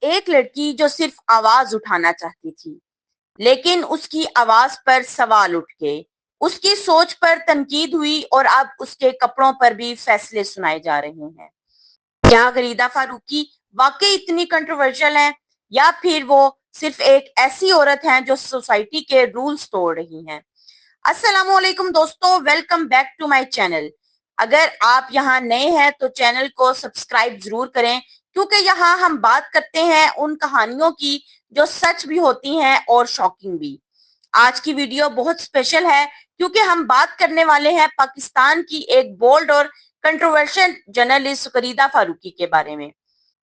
ایک لڑکی جو صرف آواز اٹھانا چاہتی تھی، لیکن اس کی آواز پر سوال اٹھ گئے، اس کی سوچ پر تنقید ہوئی اور اب اس کے کپڑوں پر بھی فیصلے سنائے جا رہے ہیں۔ کیا غریدہ فاروقی واقعی اتنی کنٹروورشل ہے، یا پھر وہ صرف ایک ایسی عورت ہیں جو سوسائٹی کے رولز توڑ رہی ہیں؟ السلام علیکم دوستو، welcome back to my channel. اگر آپ یہاں نئے ہیں تو چینل کو سبسکرائب ضرور کریں، کیونکہ یہاں ہم بات کرتے ہیں ان کہانیوں کی جو سچ بھی ہوتی ہیں اور شاکنگ بھی۔ آج کی ویڈیو بہت اسپیشل ہے کیونکہ ہم بات کرنے والے ہیں پاکستان کی ایک بولڈ اور کنٹروورشل جرنلسٹ غریدہ فاروقی کے بارے میں۔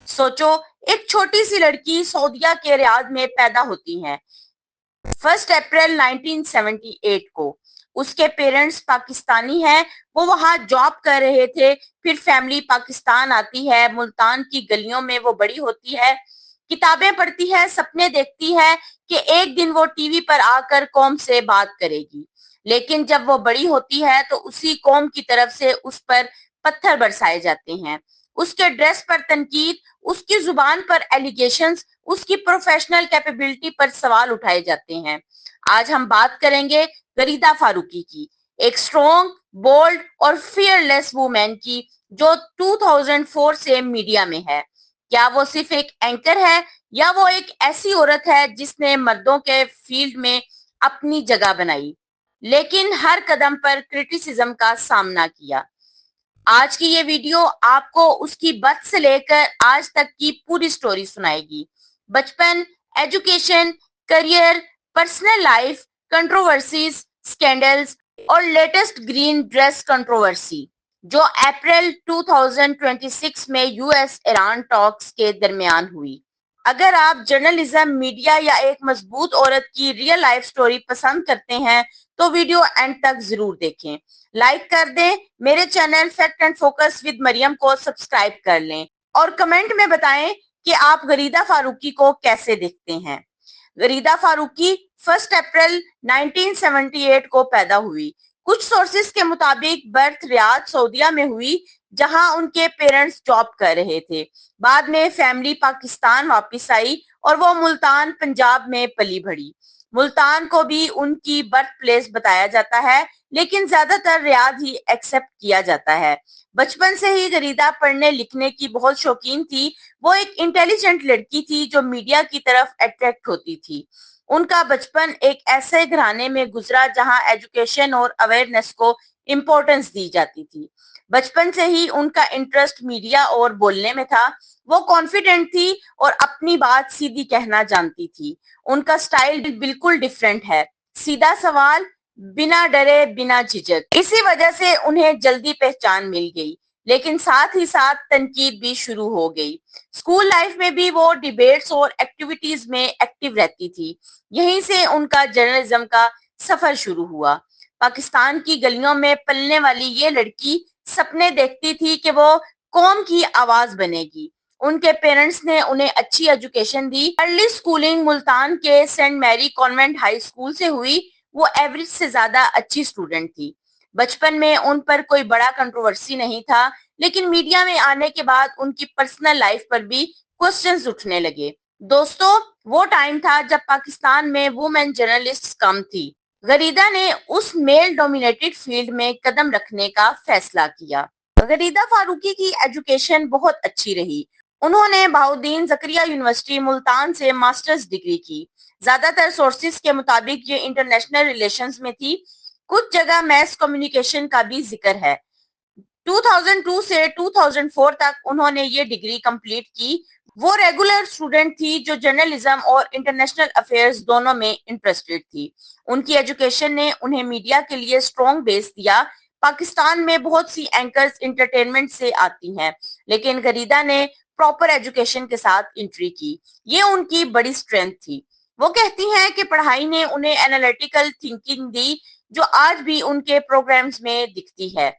سوچو، ایک چھوٹی سی لڑکی سعودیہ کے ریاض میں پیدا ہوتی ہے 1 اپریل 1978 کو۔ اس کے پیرنٹس پاکستانی ہیں، وہ وہاں جاب کر رہے تھے، پھر فیملی پاکستان آتی ہے، ملتان کی گلیوں میں وہ بڑی ہوتی ہے، کتابیں پڑھتی ہے، سپنے دیکھتی ہے کہ ایک دن وہ ٹی وی پر آ کر قوم سے بات کرے گی۔ لیکن جب وہ بڑی ہوتی ہے تو اسی قوم کی طرف سے اس پر پتھر برسائے جاتے ہیں، اس کے ڈریس پر تنقید، اس کی زبان پر ایلیگیشنز، اس کی پروفیشنل کیپیبلٹی پر سوال اٹھائے جاتے ہیں۔ آج ہم بات کریں گے غریدہ فاروقی کی، ایک اسٹرانگ، بولڈ اور فیئر لیس وومین کی جو 2004 سے میڈیا میں ہے۔ کیا وہ صرف ایک اینکر ہے، یا وہ ایک ایسی عورت ہے جس نے مردوں کے فیلڈ میں اپنی جگہ بنائی لیکن ہر قدم پر کرٹیسزم کا سامنا کیا؟ آج کی یہ ویڈیو آپ کو اس کی برتھ سے لے کر آج تک کی پوری سٹوری سنائے گی۔ بچپن، education, career, personal life, controversies, scandals اور لیٹسٹ گرین ڈریس کنٹروورسی جو اپریل 2026 میں یو ایس ایران ٹاکس کے درمیان ہوئی۔ اگر آپ جرنلزم، میڈیا یا ایک مضبوط عورت کی ریئل لائف سٹوری پسند کرتے ہیں تو ویڈیو اینڈ تک ضرور دیکھیں۔ لائک کر دیں، میرے channel fact and focus with Maryam کو سبسکرائب کر لیں اور کمنٹ میں بتائیں کہ آپ غریدہ فاروقی کو کیسے دیکھتے ہیں۔ غریدہ فاروقی 1 اپریل 1978 کو پیدا ہوئی۔ کچھ سورسز کے مطابق برتھ ریاض، سعودیہ میں ہوئی، جہاں ان کے پیرنٹس جاب کر رہے تھے۔ بعد میں فیملی پاکستان واپس آئی اور وہ ملتان، پنجاب میں پلی بڑھی۔ ملتان کو بھی ان کی برتھ پلیس بتایا جاتا ہے، لیکن زیادہ تر ریاض ہی ایکسپٹ کیا جاتا ہے۔ بچپن سے ہی غریدہ پڑھنے لکھنے کی بہت شوقین تھی۔ وہ ایک انٹیلیجنٹ لڑکی تھی جو میڈیا کی طرف اٹریکٹ ہوتی تھی۔ ان کا بچپن ایک ایسے گھرانے میں گزرا جہاں ایجوکیشن اور اویئرنیس کو امپورٹنس دی جاتی تھی۔ بچپن سے ہی ان کا انٹرسٹ میڈیا اور بولنے میں تھا۔ وہ کانفیڈنٹ تھی اور اپنی بات سیدھی کہنا جانتی تھی۔ ان کا سٹائل بالکل ڈیفرنٹ ہے، سیدھا سوال، بنا ڈرے، بنا جھجک۔ اسی وجہ سے انہیں جلدی پہچان مل گئی، لیکن ساتھ ہی ساتھ تنقید بھی شروع ہو گئی۔ اسکول لائف میں بھی وہ ڈیبیٹس اور ایکٹیویٹیز میں ایکٹیو رہتی تھی۔ یہیں سے ان کا جرنلزم کا سفر شروع ہوا۔ پاکستان کی گلیوں میں پلنے والی یہ لڑکی سپنے دیکھتی تھی کہ وہ قوم کی آواز بنے گی۔ ان کے پیرنٹس نے انہیں اچھی ایجوکیشن دی۔ ارلی سکولنگ ملتان کے سینٹ میری کانوینٹ ہائی اسکول سے ہوئی۔ وہ ایوریج سے زیادہ اچھی اسٹوڈنٹ تھی۔ بچپن میں ان پر کوئی بڑا کنٹروورسی نہیں تھا، لیکن میڈیا میں آنے کے بعد ان کی پرسنل لائف پر بھی کوسچنز اٹھنے لگے۔ دوستو، وہ ٹائم تھا جب پاکستان میں وومن جرنلسٹ کم تھی۔ غریدہ نے اس میل ڈومینیٹڈ فیلڈ میں قدم رکھنے کا فیصلہ کیا۔ غریدہ فاروقی کی ایجوکیشن بہت اچھی رہی۔ انہوں نے بہاؤالدین زکریا یونیورسٹی ملتان سے ماسٹرز ڈگری کی۔ زیادہ تر سورسز کے مطابق یہ انٹرنیشنل ریلیشنز میں تھی۔ کچھ جگہ میس کمیونیکیشن کا بھی ذکر ہے۔ 2002 سے 2004 تک انہوں نے یہ ڈگری کمپلیٹ کی۔ وہ ریگولر اسٹوڈنٹ تھی جو جرنلزم اور انٹرنیشنل افیئرز دونوں میں انٹرسٹڈ تھی۔ ان کی ایجوکیشن نے انہیں میڈیا کے لیے اسٹرانگ بیس دیا۔ پاکستان میں بہت سی اینکرز انٹرٹینمنٹ سے آتی ہیں، لیکن غریدہ نے پراپر ایجوکیشن کے ساتھ انٹری کی۔ یہ ان کی بڑی اسٹرینتھ تھی۔ وہ کہتی ہیں کہ پڑھائی نے انہیں انالیٹیکل تھنکنگ دی جو آج بھی ان کے پروگرامز میں دکھتی ہے۔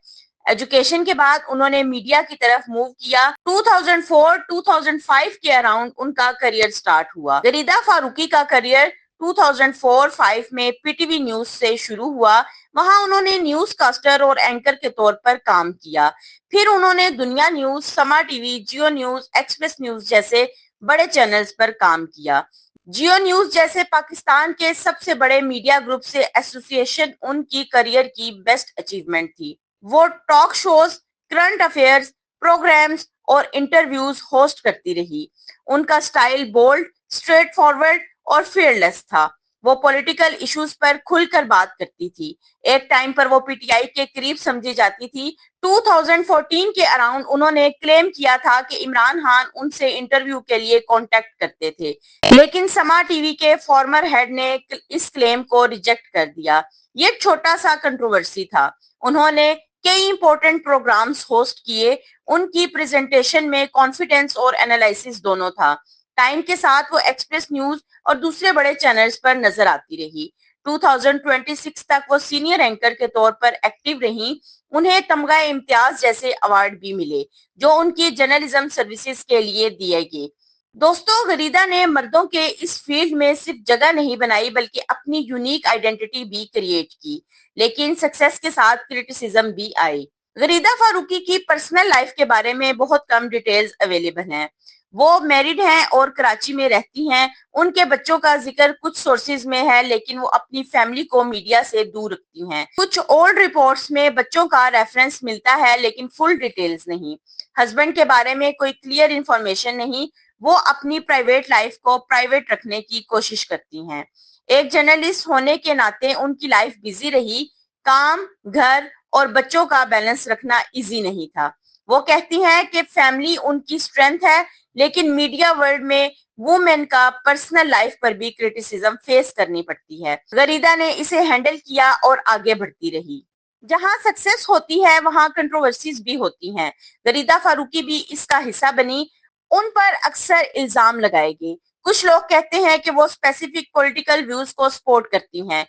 ایجوکیشن کے بعد انہوں نے میڈیا کی طرف موو کیا۔ 2004-2005 کے اراؤنڈ ان کا کریئر سٹارٹ ہوا۔ غریدہ فاروقی کا کریئر 2004-05 میں پی ٹی وی نیوز سے شروع ہوا۔ وہاں انہوں نے نیوز کاسٹر اور اینکر کے طور پر کام کیا۔ پھر انہوں نے Dunya news, Samaa T V, Geo news, Express news جیسے बड़े चैनल्स पर काम किया। जियो न्यूज जैसे पाकिस्तान के सबसे बड़े मीडिया ग्रुप से एसोसिएशन उनकी करियर की बेस्ट अचीवमेंट थी। वो talk shows, current affairs, programs और इंटरव्यूज होस्ट करती रही। उनका स्टाइल बोल्ड, स्ट्रेट फॉरवर्ड और फियरलेस था। वो पॉलिटिकल इश्यूज पर खुलकर बात करती थी। एक टाइम पर वो पीटीआई के करीब समझी जाती थी। 2014 के अराउंड उन्होंने क्लेम किया था कि इमरान खान उनसे इंटरव्यू के लिए कांटेक्ट करते थे, लेकिन समा टीवी के फॉर्मर हेड ने इस क्लेम को रिजेक्ट कर दिया। ये छोटा सा कंट्रोवर्सी था। उन्होंने कई इंपॉर्टेंट प्रोग्राम्स होस्ट किए। उनकी प्रेजेंटेशन में कॉन्फिडेंस और एनालिसिस दोनों था। टाइम के साथ वो एक्सप्रेस न्यूज और दूसरे बड़े चैनल्स पर नजर आती रही। 2026 तक वो सीनियर एंकर के तौर पर एक्टिव रही। उन्हें तमगा इम्तियाज जैसे अवार्ड भी मिले, जो उनकी जर्नलिज्म सर्विसेज के लिए दिए गए। दोस्तों, गरीदा ने मर्दों के इस फील्ड में सिर्फ जगह नहीं बनाई, बल्कि अपनी यूनिक आइडेंटिटी भी क्रिएट की। लेकिन सक्सेस के साथ क्रिटिसिज्म भी आई। गरीदा फारूकी की पर्सनल लाइफ के बारे में बहुत कम डिटेल्स अवेलेबल हैं। वो मैरिड हैं और कराची में रहती हैं। उनके बच्चों का जिक्र कुछ सोर्सेज में है, लेकिन वो अपनी फैमिली को मीडिया से दूर रखती हैं। कुछ ओल्ड रिपोर्ट्स में बच्चों का रेफरेंस मिलता है, लेकिन फुल डिटेल्स नहीं। हस्बैंड के बारे में कोई क्लियर इंफॉर्मेशन नहीं। वो अपनी प्राइवेट लाइफ को प्राइवेट रखने की कोशिश करती हैं। एक जर्नलिस्ट होने के नाते उनकी लाइफ बिजी रही। काम, घर और बच्चों का बैलेंस रखना इजी नहीं था। वो कहती हैं कि फैमिली उनकी स्ट्रेंथ है, लेकिन मीडिया वर्ल्ड में वुमेन का पर्सनल लाइफ पर भी क्रिटिसिज्म फेस करनी पड़ती है। गरीदा ने इसे हैंडल किया और आगे बढ़ती रही। जहां सक्सेस होती है, वहां कंट्रोवर्सीज भी होती हैं। गरीदा फारूकी भी इसका हिस्सा बनी। उन पर अक्सर इल्जाम लगाए गए। कुछ लोग कहते हैं कि वो स्पेसिफिक पॉलिटिकल व्यूज को सपोर्ट करती हैं।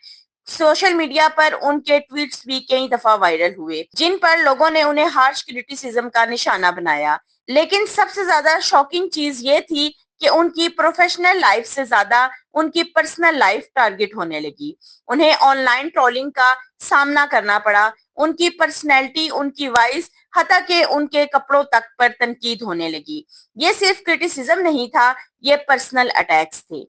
सोशल मीडिया पर उनके ट्वीट्स भी कई दफा वायरल हुए, जिन पर लोगों ने उन्हें हार्श क्रिटिसिज्म का निशाना बनाया। लेकिन सबसे ज्यादा शॉकिंग चीज ये थी कि उनकी प्रोफेशनल लाइफ से ज्यादा उनकी पर्सनल लाइफ टारगेट होने लगी। उन्हें ऑनलाइन ट्रोलिंग का सामना करना पड़ा। उनकी पर्सनैलिटी, उनकी वॉइस, हत्ता कि उनके कपड़ों तक पर तनकीद होने लगी। ये सिर्फ क्रिटिसिज्म नहीं था, ये पर्सनल अटैक्स थे।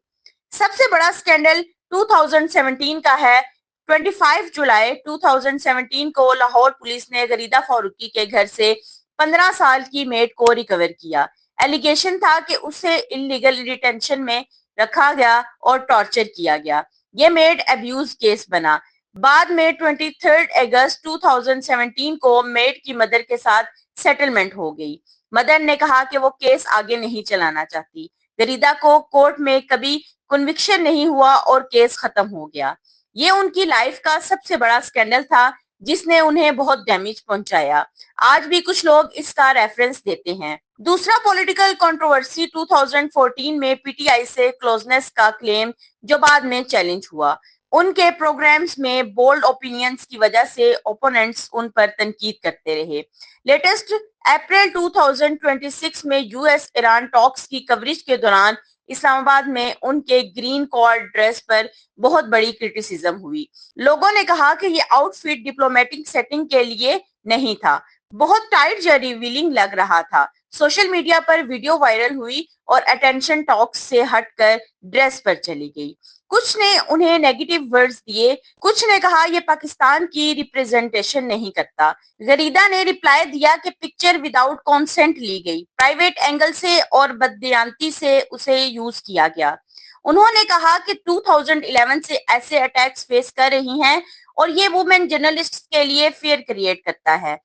सबसे बड़ा स्कैंडल 2017 का है। 25 जुलाई 2017 को लाहौर पुलिस ने गरीदा फारूकी के घर से 15 साल की मेड को रिकवर किया। एलिगेशन था कि उसे इलीगल डिटेंशन में रखा गया और टॉर्चर किया गया। ये मेड अब्यूज केस बना। बाद में 23 अगस्त 2017 को मेड की मदर के साथ सेटलमेंट हो गई। मदर ने कहा कि वो केस आगे नहीं चलाना चाहती। गरीदा को कोर्ट में कभी कन्विक्शन नहीं हुआ और केस खत्म हो गया। ये उनकी लाइफ का सबसे बड़ा स्कैंडल था, जिसने उन्हें बहुत डैमेज पहुंचाया। आज भी कुछ लोग इसका रेफरेंस देते हैं। दूसरा पॉलिटिकल कंट्रोवर्सी 2014 में पीटीआई से क्लोजनेस का क्लेम, जो बाद में चैलेंज हुआ। उनके प्रोग्राम्स में बोल्ड ओपिनियंस की वजह से ओपोनेंट्स उन पर तनकीद करते रहे। लेटेस्ट अप्रैल 2026 में यूएस ईरान टॉक्स की कवरेज के दौरान इस्लामाबाद में उनके ग्रीन कार्ड ड्रेस पर बहुत बड़ी क्रिटिसिज्म हुई। लोगों ने कहा कि ये आउटफिट डिप्लोमेटिक सेटिंग के लिए नहीं था, बहुत टाइट या रिवीलिंग लग रहा था। सोशल मीडिया पर वीडियो वायरल हुई और अटेंशन टॉक्स से हटकर ड्रेस पर चली गई। कुछ ने उन्हें नेगेटिव वर्ड्स दिए, कुछ ने कहा यह पाकिस्तान की रिप्रेजेंटेशन नहीं करता। गरीदा ने रिप्लाई दिया कि पिक्चर विदाउट कॉन्सेंट ली गई, प्राइवेट एंगल से और बददियानती से उसे यूज किया गया। उन्होंने कहा कि 2011 से ऐसे अटैक्स फेस कर रही हैं और ये वुमेन जर्नलिस्ट के लिए फेयर क्रिएट करता है।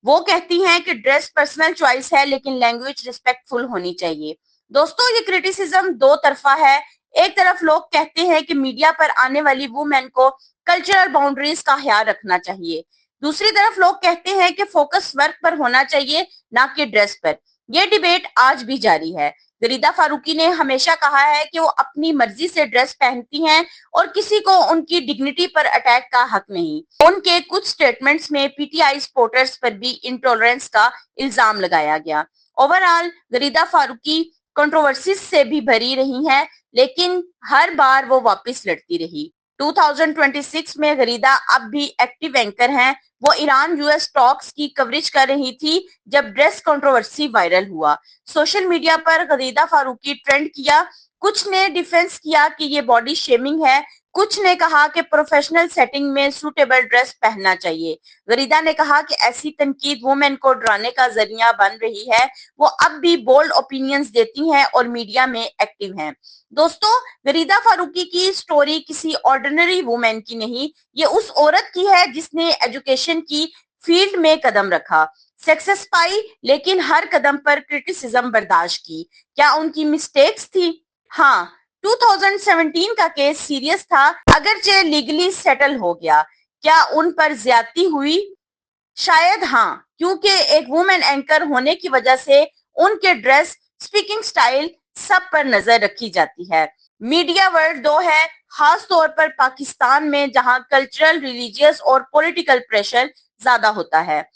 वो कहती हैं कि ड्रेस पर्सनल चॉइस है, लेकिन लैंग्वेज रिस्पेक्टफुल होनी चाहिए। दोस्तों, ये क्रिटिसिज्म दो तरफा है। एक तरफ लोग कहते हैं कि मीडिया पर आने वाली वुमेन को कल्चरल बाउंड्रीज का ख्याल रखना चाहिए। दूसरी तरफ लोग कहते हैं कि फोकस वर्क पर होना चाहिए, ना कि ड्रेस पर। यह डिबेट आज भी जारी है। गरीदा फारूकी ने हमेशा कहा है कि वो अपनी मर्जी से ड्रेस पहनती हैं और किसी को उनकी डिग्निटी पर अटैक का हक नहीं। उनके कुछ स्टेटमेंट्स में पीटीआई सपोर्टर्स पर भी इंटॉलरेंस का इल्जाम लगाया गया। ओवरऑल गरीदा फारूकी कंट्रोवर्सीज से भी भरी रही हैं, लेकिन हर बार वो वापस लड़ती रही। 2026 में गरीदा अब भी एक्टिव एंकर हैं। वो ईरान यूएस टॉक्स की कवरेज कर रही थी जब ड्रेस कंट्रोवर्सी वायरल हुआ। सोशल मीडिया पर गरीदा फारूकी ट्रेंड किया। कुछ ने डिफेंस किया कि ये बॉडी शेमिंग है, कुछ ने कहा कि प्रोफेशनल सेटिंग में सूटेबल ड्रेस पहनना चाहिए। गरीदा ने कहा कि ऐसी तनकीद वुमेन को डराने का जरिया बन रही है। वो अब भी बोल्ड ओपिनियंस देती हैं और मीडिया में एक्टिव हैं। दोस्तों, गरीदा फारूकी की स्टोरी किसी ऑर्डिनरी वुमेन की नहीं, ये उस औरत की है जिसने एजुकेशन की फील्ड में कदम रखा, सक्सेस पाई, लेकिन हर कदम पर क्रिटिसिज्म बर्दाश्त की। क्या उनकी मिस्टेक्स थी? हाँ, 2017 का केस सीरियस था, अगरचे लीगली सेटल हो गया। क्या उन पर ज्यादती हुई? शायद हाँ, क्योंकि एक वुमेन एंकर होने की वजह से उनके ड्रेस, स्पीकिंग स्टाइल सब पर नजर रखी जाती है। मीडिया वर्ल्ड दो है, खास तौर पर पाकिस्तान में, जहां कल्चरल, रिलीजियस और पॉलिटिकल प्रेशर ज्यादा होता है।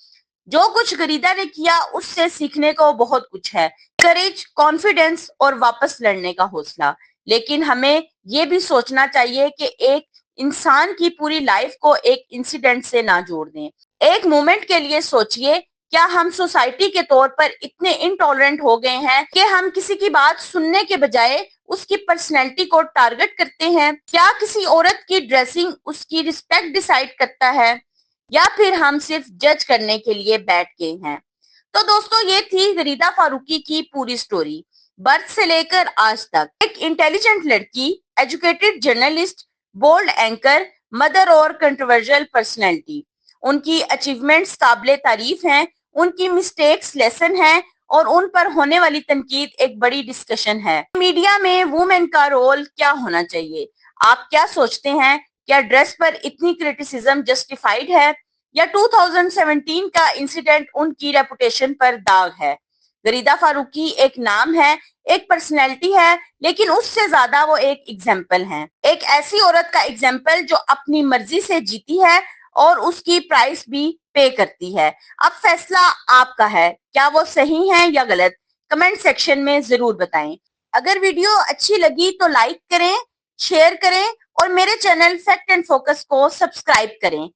जो कुछ गरीदा ने किया उससे सीखने को बहुत कुछ है, करेज, कॉन्फिडेंस और वापस लड़ने का हौसला। लेकिन हमें ये भी सोचना चाहिए कि एक इंसान की पूरी लाइफ को एक इंसिडेंट से ना जोड़ दें। एक मोमेंट के लिए सोचिए, क्या हम सोसाइटी के तौर पर इतने इनटॉलरेंट हो गए हैं कि हम किसी की बात सुनने के बजाय उसकी पर्सनैलिटी को टारगेट करते हैं? क्या किसी औरत की ड्रेसिंग उसकी रिस्पेक्ट डिसाइड करता है, या फिर हम सिर्फ जज करने के लिए बैठ गए हैं? तो दोस्तों, ये थी गरीदा फारूकी की पूरी स्टोरी, बर्थ से लेकर आज तक। एक इंटेलिजेंट लड़की, educated journalist, bold anchor, mother और कंट्रोवर्शियल पर्सनैलिटी। उनकी अचीवमेंट्स काबिले तारीफ हैं, उनकी मिस्टेक्स लेसन हैं, और उन पर होने वाली तनकीद एक बड़ी डिस्कशन है। मीडिया में वुमेन का रोल क्या होना चाहिए? आप क्या सोचते हैं? क्या ड्रेस पर इतनी क्रिटिसिज्म जस्टिफाइड है, या 2017 का इंसिडेंट उनकी रेपुटेशन पर दाग है? गरीदा फारूकी एक नाम है, एक पर्सनैलिटी है, लेकिन उससे ज्यादा वो एक एग्जाम्पल है। एक ऐसी औरत का एग्जाम्पल जो अपनी मर्जी से जीती है और उसकी प्राइस भी पे करती है। अब फैसला आपका है, क्या वो सही है या गलत? कमेंट सेक्शन में जरूर बताएं। अगर वीडियो अच्छी लगी तो लाइक करें, शेयर करें और मेरे चैनल फैक्ट एंड फोकस को सब्सक्राइब करें।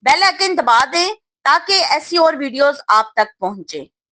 बेल आइकन दबा दें ताकि ऐसी और वीडियोस आप तक पहुंचे।